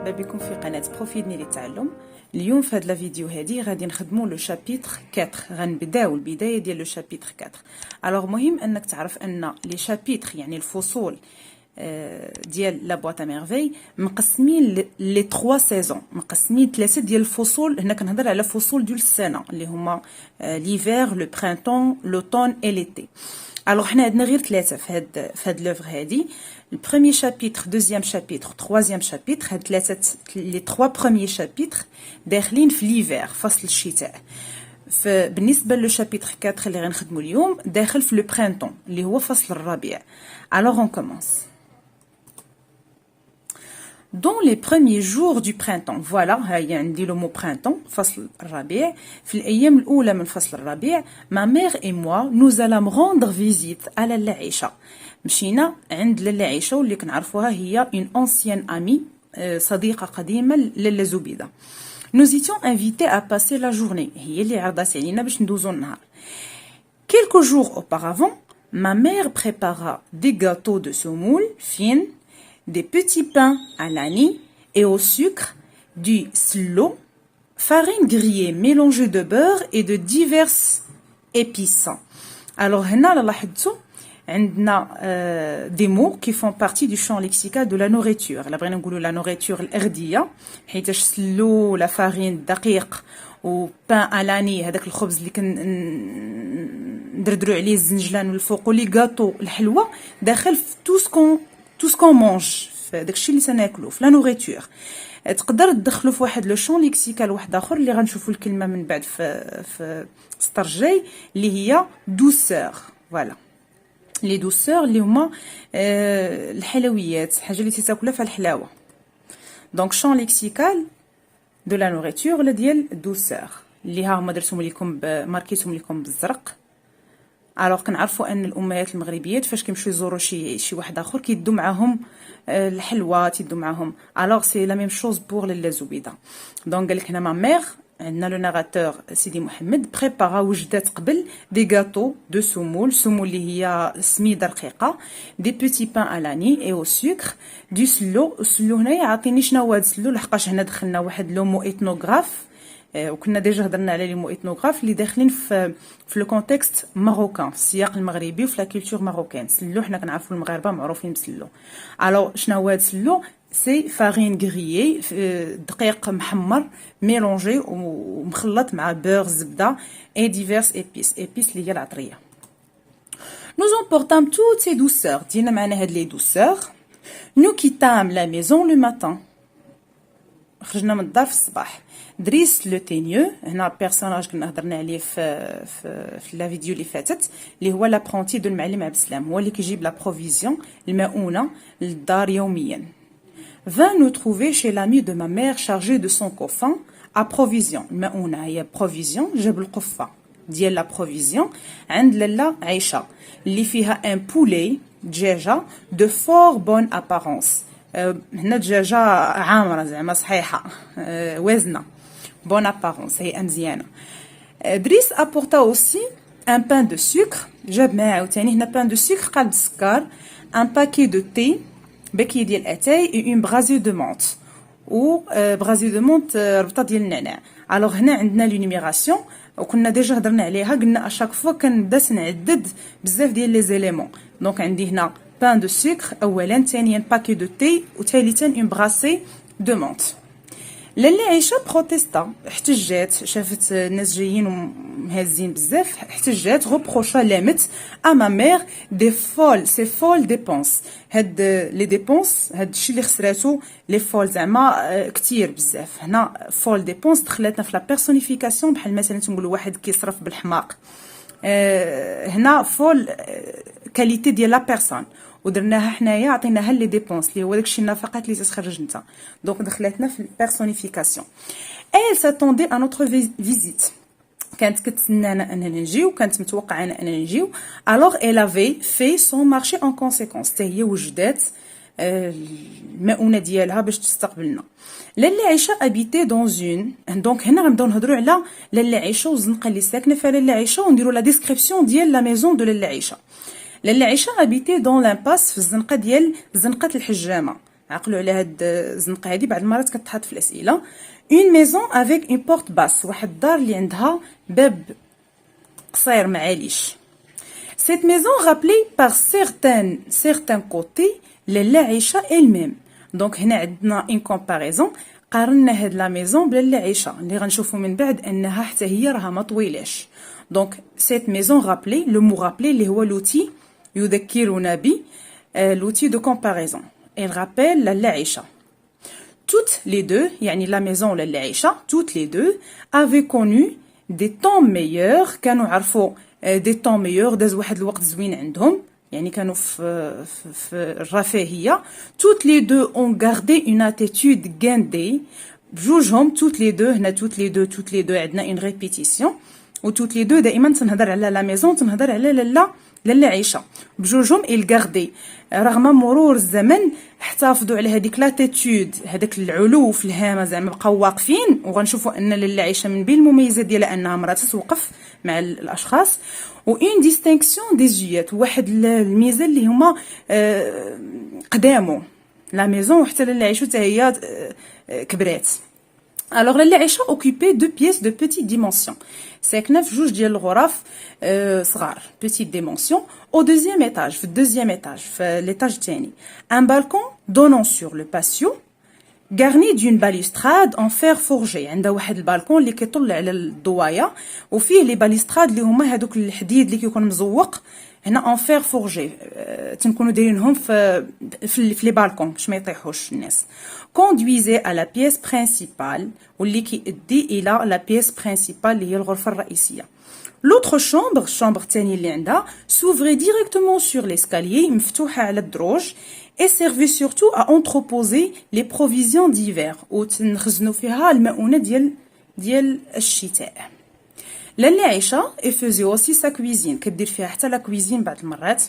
مرحبا بكم في قناة بروفيدني للتعلم. اليوم في هذا الفيديو هذه غادي نخدموا لو شابيتر 4. غنبداو البدايه ديال لو شابيتر 4. مهم انك تعرف ان لي شابيتر يعني الفصول ديال لا بواط ميرفي مقسمين لي 3 سيزون، مقسمين 3 ديال الفصول. هنا كنهضر على فصول ديال السنه اللي هما ليفير، لو برينتون، لوطون اي ليتي. حنا عندنا غير 3 في هاد لوفر هادي. البروميير شابيتر، دوزيام شابيتر، تروازيام شابيتر، هاد 3 لي 3 بروميير شابيتر داخلين في ليفير، فصل الشتاء. بالنسبه لو شابيتر 4 اللي غنخدمو اليوم داخل في لو برينتون اللي هو فصل الربيع. اون كومونس. Dans les premiers jours du printemps, voilà, هيا عندي لو مو printemps, فصل الربيع. في الأيام الأولى من فصل الربيع, ma mère et moi, nous allons rendre visite à لالا عيشة. مشينا عند لالا عيشة واللي كنعرفوها هي une ancienne amie, صديقة قديمة لالا زبيدة. Nous étions invités à passer la journée. هي اللي عرضت علينا باش ندوزو النهار. Quelques jours auparavant, ma mère prépara des gâteaux de semoule fine, des petits pains à l'anis et au sucre, du slow, farine grillée mélangée de beurre et de diverses épices. هنا لاحظتوا عندنا des mots qui font partie du champ lexical de la nourriture. لا بغينا نقولوا la nourriture الأغذية حيتاش سلو لا فارين الدقيق و بان الاني هذاك الخبز اللي ندردروا عليه الزنجلان من الفوق ولي غاتو الحلوى داخل في tout ce qu'on mange في داكشي اللي تناكلو في لا نوريتور. تقدر تدخلوا في واحد لو شون ليكسيكال واحد اخر اللي غنشوفوا الكلمه من بعد في السطر الجاي اللي هي دوسور. فوالا لي دوسور اللي هما الحلويات، حاجه اللي تاكلها في الحلاوه. دونك شون ليكسيكال دو لا نوريتور ولا ديال دوسور اللي ها هما درتهم لكم ماركيتهم لكم بالزرق. كنعرفوا ان الامهات المغربيات فاش كيمشيو يزوروا شي واحد اخر كيدوا معاهم الحلوى، تيدوا معاهم. سي لا ميم شوز بور لالا زبيده. دونك قالك هنا ما ميغ، عندنا لو ناراتور سيدي محمد بريبارا وجدات قبل دي غاتو دو سمول اللي هي سميده رقيقه، دي بيتي بان الاني اي او سكر، دو سلو. السلو هنايا عاطيني شنو هو هذا السلو لحقاش هنا دخلنا واحد لومو ايتنوغراف، وكنا ديجا هضرنا على لي مو ايتنوغراف اللي داخلين في لو كونتكست ماروكان، في السياق المغربي وفي لا كولتور ماروكان. سلو حنا كنعرفوا المغاربه معروفين بسلو. شنو هو هذا السلو؟ سي فارين غريي، دقيق محمر ميلونجي ومخلط مع بور زبده اي ديفيرس ايبيس اللي هي العطريه. nous emportâmes toutes ces douceurs. دينا معنا هاد لي دوسور. nous quittâmes la maison le matin. خرجنا من الدار في الصباح. دريس لو تينيو، هنا بيرسوناج كنا هضرنا عليه في لا فيديو اللي فاتت اللي هو لابرونتي دو المعلم عبد السلام، هو اللي كيجيب لا بروفيزيون المؤونه للدار يوميا. vint nous trouver chez l'ami de ma mère chargé de son coffin à provision. المؤونه هي بروفيزيون، جاب القفه ديال لا بروفيزيون عند لاله عيشه اللي فيها ان بولي دجاجه دو فور بون ابارونس. هنا دجاجه عامره زعما صحيحه وزنه بون ابارونس هي مزيانه. دريس ابورتا اوسي ان بان دو سكر، جاب معاه عاوتاني هنا بان دو سكر قالب السكر، ان باكي دو تي باكي ديال اتاي اي اون برازي دو مونت، و برازي دو مونت ربطه ديال النعناع. هنا عندنا لي نيميراسيون وكنا ديجا هضرنا عليها، قلنا اشاك فوا كنبدا نعدد بزاف ديال لي زيليمون. دونك عندي هنا بان دو سكر اولا، ثانيا باكي دو تي، وثالثا اون براسي دو مونت. لالا عيشه بروتيستا، احتجات، شافت الناس جايين ومهازين بزاف، احتجات غوبروشا لامت اما مير دي فول سي فول ديبونس. هاد لي ديبونس هاد الشيء اللي خسراتو لي فول زعما كتير بزاف. هنا فول ديبونس دخلاتنا في لا بيرسونيفيكاسيون، بحال مثلا تنقولوا واحد كيصرف بالحماق. هنا فول كاليتي ديال لا بيرسون، ودرناها حنايا عطيناها لي ديبونس اللي هو داكشي النفقات اللي تخرج نتا. دونك دخلاتنا في البيرسونيفيكاسيون. elle s'attendait à notre visite. كانت كتسنانا اننا نجيو، كانت متوقعانا اننا نجيو. elle avait fait son marché en conséquence. حتى هي وجدات المؤونه ديالها باش تستقبلنا. لالا عيشه ابيتي دون زون. دونك هنا غنبداو نهضروا على لالا عيشه والزنقه اللي ساكنه في لالا عيشه ونديروا لا ديسكريبسيون ديال لا ميزون دو لالا عيشه. لالا عيشه ابيتي دون لامباس، في الزنقه ديال زنقه الحجامه. عقلوا على هاد الزنقه هادي بعض المرات كتحط في الاسئله. une maison avec une porte basse، واحد الدار اللي عندها باب قصير معاليش. cette maison rappelée par certains côtés لالا عيشه elle-même. دونك هنا عندنا une comparaison، قارنا هاد لا ميزون بلالا عيشه اللي غنشوفوا من بعد انها حتى هي راها ما طويلاش. دونك cette maison rappelée، le mot rappelé اللي هو لوتي يذكرنا ب l'outil de comparaison. elle rappelle لالا عيشه. toutes les deux يعني la maison لالا عيشه toutes les deux avaient connu des temps meilleurs، كانوا عرفوا des temps meilleurs، داز واحد الوقت زوين عندهم، يعني كانوا في الرفاهيه. toutes les deux ont gardé une attitude guindée، بجوجهم toutes les deux، هنا toutes les deux عندنا une répétition، و toutes les deux دائما تنهضر على لا ميزون، تنهضر على لالا عيشه. بجوجهم il gardait، رغم مرور الزمن احتفظوا على هذيك لاتيتود، هذاك العلو في الهامه، زعما بقاو واقفين. وغنشوفوا ان لالا عيشه من بين المميزات ديالها انها مراه تتوقف مع الاشخاص. و اون ديستينكسيون دي زيات، واحد الميزه اللي هما قدامو لا ميزون، وحتى لالا عيشه حتى هي كبرات. Alors لالا عيشه occupait deux pièces de petite dimension، ساكنه في جوج ديال الغرف صغار petite dimension au deuxième étage، في الدوزيام étage، في l'étage الثاني. un balcon donnant sur le patio garni d'une balustrade en fer forgé، عندها واحد البالكون اللي كيطل على الضوايه وفيه لي باليستراد اللي هما هذوك الحديد اللي كيكون مزوق هنا en fer forgé، تنكونوا دايرينهم في لي بالكون باش ما يطيحوش الناس. conduisait à la pièce principale، واللي كيؤدي الى لا pièce principale اللي هي الغرفه الرئيسيه. l'autre chambre، الشامبر الثاني اللي عندها s'ouvrait directement sur l'escalier، مفتوحه على الدروج، et servait surtout à entreposer les provisions d'hiver، وتنخزنوا فيها المؤونه ديال الشتاء. لالا عيشه et faisait aussi sa cuisine، كدير فيها حتى لا كويزين بعض المرات.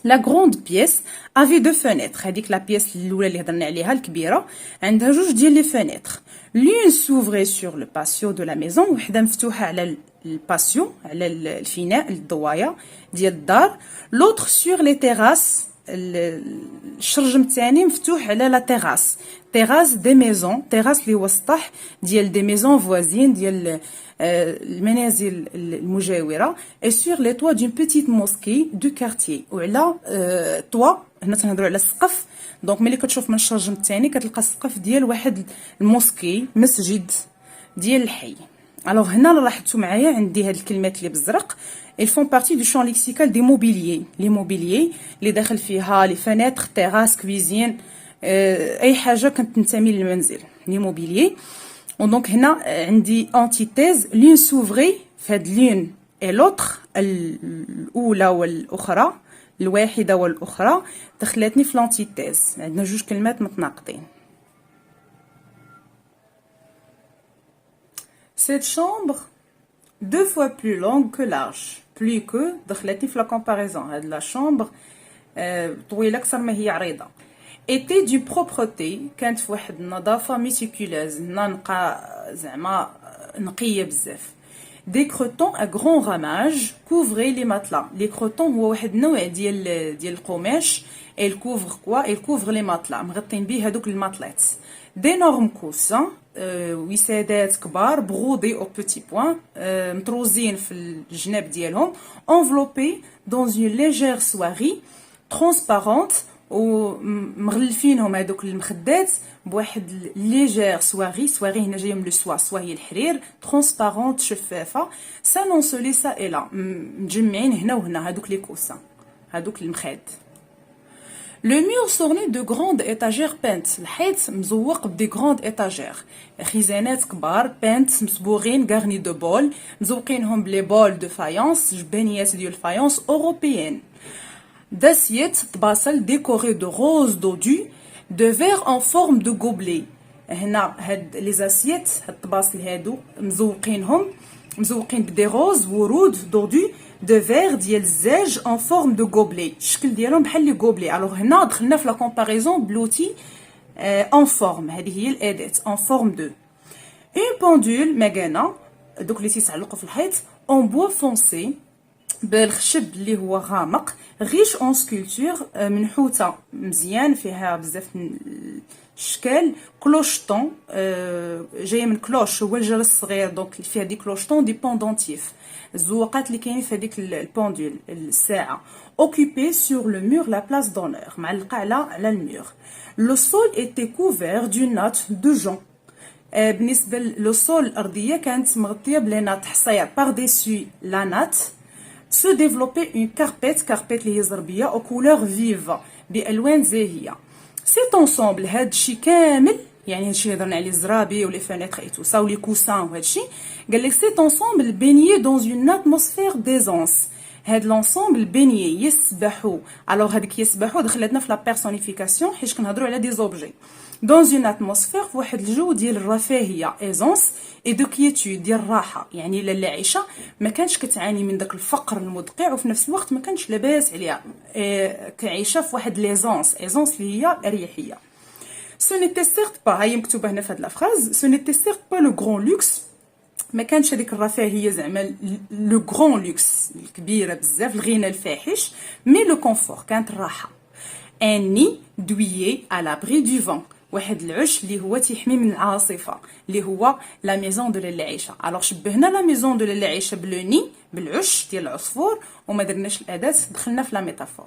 La grande pièce avait deux fenêtres، هذيك لا بيس الاولى اللي هضرنا عليها الكبيره عندها جوج ديال لي فenêtres. l'une s'ouvrait sur le patio de la maison، وحده مفتوحه على الباسيو على الفناء الضوايه ديال الدار. l'autre sur les terrasses، الشرجم الثاني مفتوح على لا تيراس دي ميزون، تيراس اللي هو السطح ديال دي ميزون فوازين، ديال المنازل المجاوره. et sur les toits d'une petite mosquée du quartier، وعلى طوا، هنا تنهضروا على السقف. دونك ملي كتشوف من الشرجم الثاني كتلقى السقف ديال واحد الموسكي، مسجد ديال الحي. الوغ هنا لاحظتوا معايا عندي هاد الكلمات اللي بالزرق، ils font partie du champ lexical des mobiliers، les mobiliers اللي داخل فيها لي فenêtres، terrasse، cuisine، اي حاجه كتنتمي للمنزل، لي موبيليي. ودونك هنا عندي انتيتيز، لين سوفري في هاد لين اي لوتر، الاولى والاخرى، الواحده والاخرى دخلتني في لانتيتيز، عندنا جوج كلمات متناقضين. cette chambre deux fois plus longue que large، plus que دخلتني في لا كومباريزون، هاد لا شامبر طويله اكثر ما هي عريضه. était d'une propreté، كانت في واحد النظافه ميتيكولوز، نقا زعما نقيه بزاف. des crotons à grand ramage couvraient les matelas، les crotons هو واحد النوع ديال القماش، elle couvre quoi، elle couvre les matelas، مغطين به هذوك الماتلات. d'énormes coussins، وسادات كبار، بغودي او بوتي بوين، مطروزين في الجناب ديالهم. enveloppés dans une légère soierie transparente، ومغلفينهم هذوك المخدات بواحد ليجير سواري هنا جايه من لو سوا هي الحرير، ترونسبارونت شفافه. سالونسولي سا الا، مجمعين هنا وهنا هذوك لي كوسان، هذوك المخاد. لو ميور سورني دو غروند ايتاجير بانت، الحيط مزوق بدي غروند ايتاجير، خزانات كبار بانت مصبوغين، غارني دو بول، مزوقينهم بلي بول دو فايونس، جبانيات ديال الفايونس اوروبيين. d'assiettes طباسل décorées de roses dodu de verre en forme de gobelet. هنا هاد لي زاسيت، هاد الطباسل هادو مزوقين بدي روز ورود دودو دو فير ديال الزاج en forme de gobelet، الشكل ديالهم بحال لي غوبلي. الوغ هنا دخلنا في لا كومباريزون بلوتي en forme، هذه هي الاداه en forme de. une pendule مكانه، دوك اللي تيتعلقوا في الحيط en bois foncé، بالخشب اللي هو غامق غيش اون سكولتور منحوته مزيان فيها بزاف الشكال كلوشطون جايه من كلوش هو الجرس الصغير دونك فيها دي كلوشطون دي بوندونتيف الزواقات اللي كاينين في هذيك البوندول الساعه occupé sur le mur la place d'honneur معلقه على المور لو سول était couvert d'une natte de jonc بالنسبه لو سول الارضيه كانت مغطيه بلي نات حصير par-dessus la natte se développait une carpette اللي هي زربيه aux couleurs vives بالوان زاهيه cet ensemble هاد الشيء كامل يعني هادشي اللي هضرنا عليه الزرابي ولي فينيتر اي تو سا ولي كوسان وهادشي قال لك cet ensemble baignait dans une atmosphère d'aisance هاد لونسومبل بينيي يسبحوا الوغ هذيك يسبحوا دخلتنا في لا بيرسونيفيكاسيون حيت كنهضروا على دي زوبجي دون اون اتموسفير فواحد الجو ديال الرفاهيه ايزونس اي دو كيتود ديال الراحه يعني لاله عائشه ما كانش كتعاني من داك الفقر المدقع وفي نفس الوقت ما كانش لاباس عليها كعيشه في واحد ليزونس ايزونس اللي هي اريحيه سو نيتي سيرت با هي مكتوبه هنا في هاد لا فراز سو نيتي سيرت با لو غران لوكس ما كانش هذيك الرفاهيه زعما لو غران لوكس الكبيره بزاف الغنى الفاحش مي لو كونفور كانت الراحه اني دويي على لابري دو فون واحد العش اللي هو تيحمي من العاصفه اللي هو لا ميزون دو لاله عيشه الوغ شبهنا لا ميزون دو لاله عيشه بلوني بالعش ديال العصفور وما درناش الاداه دخلنا في لا ميتافور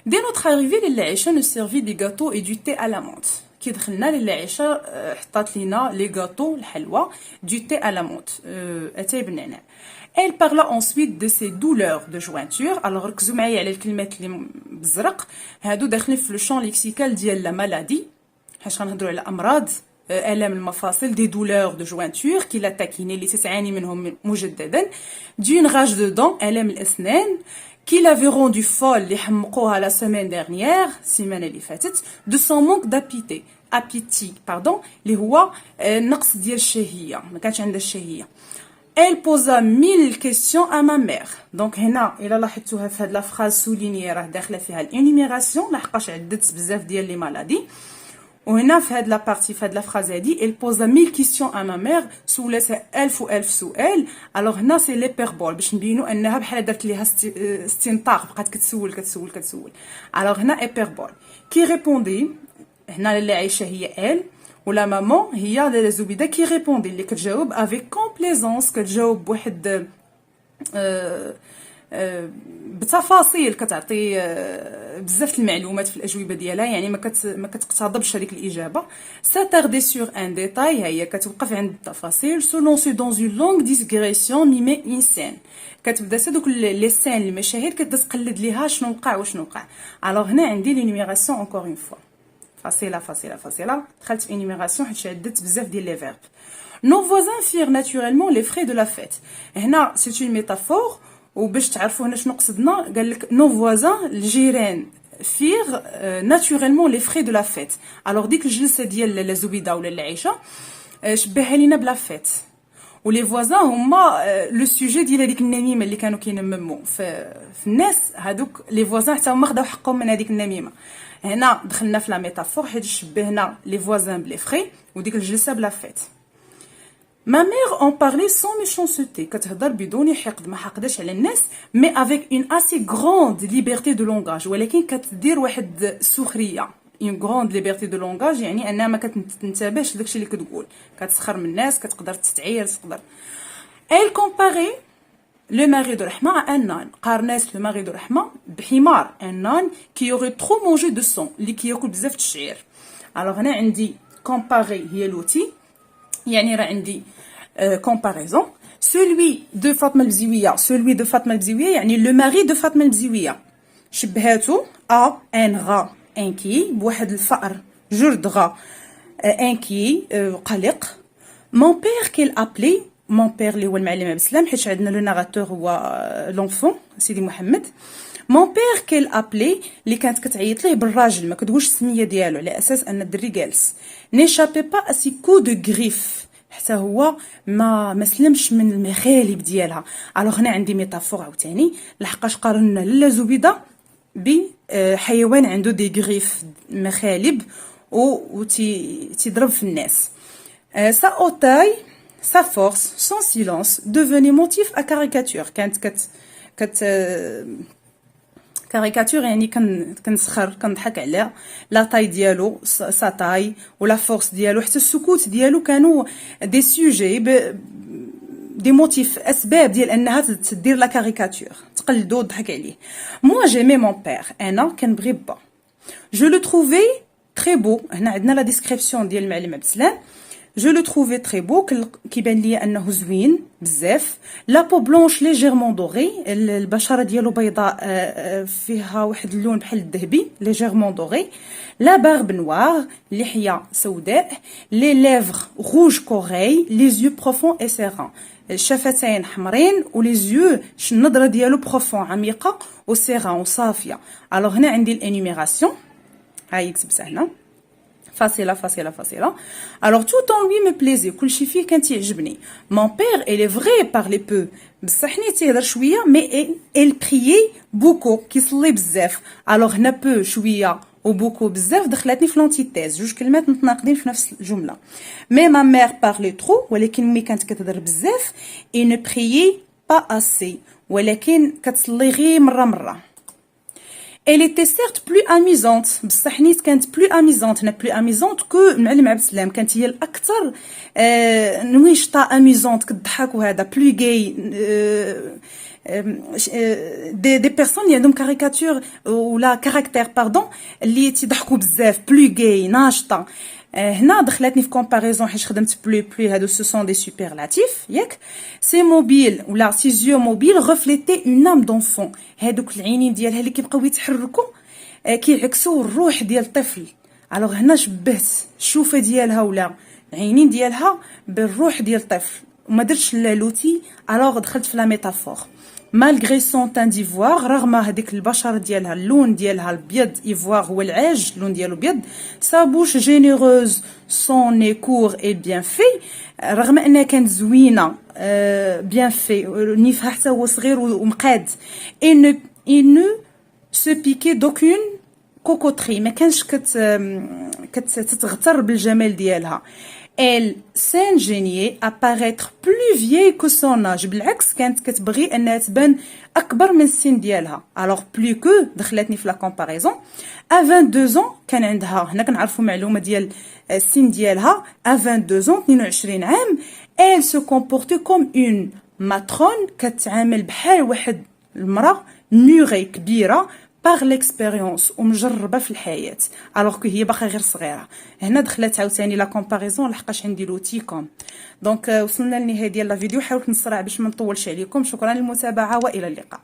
دي نوتر اريفي لاله عيشه نو سيرفي دي غاتو اي دو تي ا لا مونت كي دخلنا لاله عيشه حطات لينا لي غاتو الحلوى دو تي ا لا مونت اتاي بالنعناع Elle parla ensuite de ses douleurs de jointure. Alors ركزوا معايا على الكلمات اللي بالزرق هادو داخلين في لو شون ليكسيكال ديال لا مالادي حيت غنهضروا على امراض الام المفاصل دي دولور دو جوانتور كي لا تاكيني اللي تتعاني منهم مجددا دون راج دو دون الام الاسنان كي لافي روندو فول اللي حمقوها لا سيمين ديرنيير السيمانه اللي فاتت دو سون مونك دابيتي ابيتي باردون اللي هو نقص ديال الشهيه ما كانش عندها الشهيه Elle posa 1000 questions à ma mère. Donc هنا إلا لاحظتوها في هاد لا فراز سوليني راه داخله فيها الانيميراسيون لحقاش عدت بزاف ديال لي مالادي وهنا في هاد لا بارتي في هاد لا فراز هادي elle posa 1000 questions à ma mère سولاتها 1000 سؤال الوغ هنا سي ليبربول باش نبينوا انها بحال درت ليها استنطاق بقات كتسول الوغ هنا ايبربول كي ريبوندي هنا اللي عايشه هي elle ولا مامون هي لاله زبيده كي ريبوندي اللي كتجاوب افيك كومبليزونس كتجاوب بواحد بتفاصيل كتعطي بزاف المعلومات في الاجوبه ديالها يعني ما كتقتضبش هذيك الاجابه ساتاردي سور ان ديتاي هي كتوقف عند التفاصيل سو لونسي دون اون لونغ ديسغريسيون ميمي ان سين كتبدا دوك لي سين المشاهير كتبدا تقلد ليها شنو وقع الوغ هنا عندي لي نيميراسيون انكور اون فوا فاصله دخلت في انيميراسيون حيت عدت بزاف ديال لي فيرب nos voisins firent naturellement les frais de la fête هنا c'est une métaphore وباش تعرفوا هنا شنو قصدنا قال لك nos voisins الجيران firent naturellement les frais de la fête alors ديك الجلسه ديال لا زبيده ولا العيشه شبهها لينا بلا فيت ولي فوازان هما لو سوجي ديال هذيك النميمه اللي كانوا كينمموا في الناس هذوك لي فوازان حتى هما خداو حقهم من هذيك النميمه هنا دخلنا في لا ميتافور حيت شبهنا لي فوازان بلي فري وديك الجلسه بلا فيت ما مير اون بارلي سون ميشانسيتي كتهضر بدون حقد ما حقداش على الناس مي افيك اون اسي غروند ليبرتي دو لونغاج ولكن كتدير واحد السخريه اون غروند ليبرتي دو لونغاج يعني انها ما كتنتبهش لداكشي اللي كتقول كتسخر من الناس كتقدر تتعير تقدر elle comparait le mari de Rahma à un âne قارنات le mari de Rahma بحمار un âne qui aurait trop mangé de sang اللي كياكل بزاف الشعير alors هنا عندي comparer هي لوتي يعني راه عندي comparaison celui de Fatma البزيويه يعني le mari de Fatma البزيويه شبهاتو à un rat inquiet بواحد الفأر جرد غا inquiet قلق mon père qu'elle appelait mon père اللي هو المعلم بسلام حيت عندنا لو ناراتور هو لونفون سيدي محمد mon père qu'elle appelait اللي كانت كتعيط ليه بالراجل ما كتقولش السميه ديالو على اساس ان الدري جالس n'échappait pas à ses coups de griffe حتى هو ما سلمش من المخالب ديالها الوغ هنا عندي ميتافور عاوتاني لحقاش قارنا لاله زبيده بحيوان عنده دي غريف مخالب و تيضرب في الناس sa haute taille sa force son silence devenaient motif à caricature كانت كت كاريكاتور يعني كنسخر كنضحك عليها لا تاي ديالو سا تاي ولا فورس ديالو حتى السكوت ديالو كانوا دي سوجي دي موتيف اسباب ديال انها تدير لا كاريكاتور تقلدو ضحك عليه. موا جيمي مون بير انا كنبغي با جو لو تروفي تري بو. هنا عندنا لا ديسكريبسيون ديال المعلم عبد السلام. جو لو تروفي تري بو كيبان ليا انه زوين بزاف. لا بو بلونش ليجيرمون دوغي البشره ديالو بيضاء فيها واحد اللون بحال الذهبي ليجيرمون دوغي. لا بارب نوار لحيه سوداء. لي ليفغ روج كوري لي زيو بروفون اي سيران الشفتين حمرين ولي زيو النظره ديالو بروفون عميقه وسيران وصافيه. الوغ هنا عندي الانيميراسيون هاي كتبتها هنا فاصله فاصله فاصله. الوغ تو طون لوي مي بليزي كلشي فيه كان تيعجبني. مون بير الي فري بارلي بو بصح ني تيهضر شويه مي ال بريي بوكو كيصلي بزاف. الوغ هنا بو شويه وبوكو بزاف دخلتني في لونتيتيز جوج كلمات متناقضين في نفس الجمله. مي ما مير بارلي ترو ولكن مي كانت كتهضر بزاف. اي نو بريي با اسي ولكن كتصلي غير مره. Elle était certes plus amusante بصح نيت كانت plus amusante هنا plus amusante que المعلم عبد السلام كانت هي الاكثر نويشطه amusante كتضحك وهذا plus gay دي بيرسون اللي عندهم كاريكاتور ولا كاركتير باردون اللي تيضحكوا بزاف plus gay ناشطه. هنا دخلتني في كومباريزون حيت خدمت بلو هادو سو سون دي سوبرلاتيف ياك. سي موبيل ولا سي زيو موبيل ريفليتي اون ام دونفون هادوك العينين ديالها اللي كيبقاو يتحركوا كيعكسوا الروح ديال الطفل. الوغ هنا شبهت الشوفه ديالها ولا العينين ديالها بالروح ديال الطفل وما درتش لوتي. الوغ دخلت في لا ميتافور. مالغري سون تان ديفوار رغم هذيك البشره ديالها اللون ديالها الابيض ايفوار هو العاج اللون ديالو ابيض. سا بوش جينيروز سون ني كور اي بيان في رغم انها كانت زوينه بيان في نيفها حتى هو صغير ومقاد. اي نو سو بيكي دوكون كوكوتري ما كانش كتغتر بالجمال ديالها. Elle s'ingéniait à paraître plus vieille que son âge. بالعكس كانت كتبغي انها تبان اكبر من السن ديالها. alors plus que دخلتني في لا كومباريزون. à 22 ans كان عندها هنا كنعرفوا معلومه ديال السن ديالها à 22 ans 22 عام. elle se comportait comme une matrone كتعامل بحال واحد المراه موري كبيره باغ ليكسبيريونس ومجربه في الحياه الوغ كو هي باقا غير صغيره. هنا دخلت عاوتاني لا كومباريزون لحقاش عندي لوتي كوم. دونك وصلنا للنهايه ديال لا فيديو. حاولت نسرع باش ما نطولش عليكم. شكرا للمتابعه والى اللقاء.